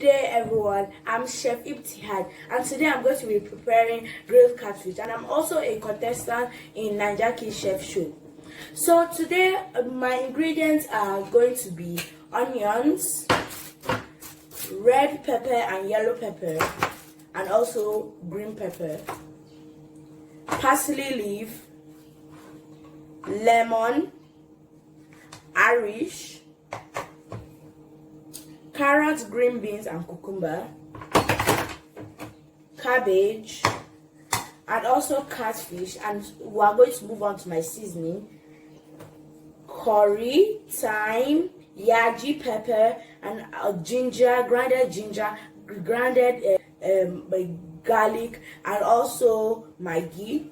day everyone, I'm Chef Ibtihaaj and today I'm going to be preparing grilled catfish, and I'm also a contestant in NAIJAKIDSCHEF show. So today my ingredients are going to be onions, red pepper and yellow pepper, and also green pepper, parsley leaf, lemon, irish, carrots, green beans and cucumber, cabbage, and also catfish. And we are going to move on to my seasoning: curry, thyme, yaji pepper, and ginger, grounded garlic, and also Maggi.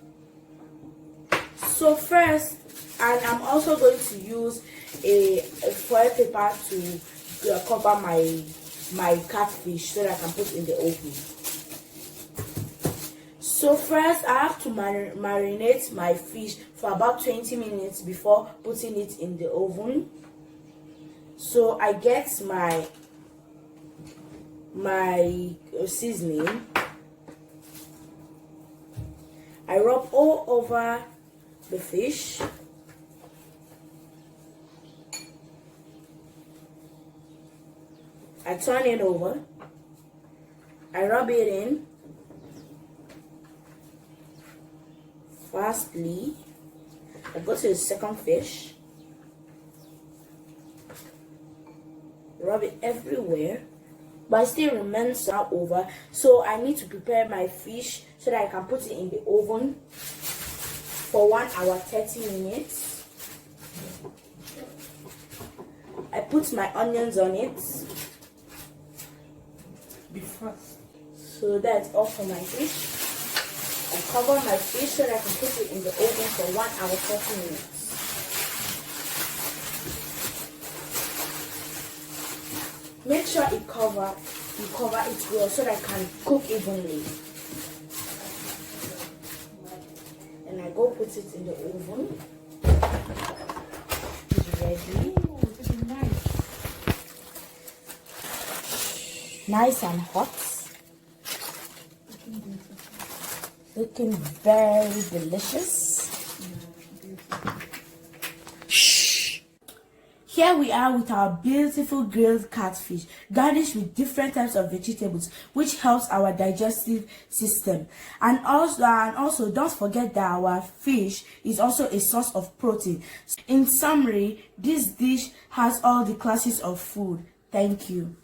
So first, and I'm also going to use a foil paper to cover my catfish so that I can put in the oven. So first I have to marinate my fish for about 20 minutes before putting it in the oven. So I get my seasoning, I rub all over the fish. I turn it over, I rub it in fastly. I go to the second fish, rub it everywhere, but it still remains not over. So I need to prepare my fish so that I can put it in the oven for 1 hour 30 minutes. I put my onions on it. So that's all for my fish. I cover my fish so that I can put it in the oven for 1 hour 30 minutes. Make sure you cover it well so that I can cook evenly. And I go put it in the oven. It's ready. Nice and hot, looking very delicious. Here we are with our beautiful grilled catfish, garnished with different types of vegetables, which helps our digestive system. And also don't forget that our fish is also a source of protein. In summary, this dish has all the classes of food. Thank you.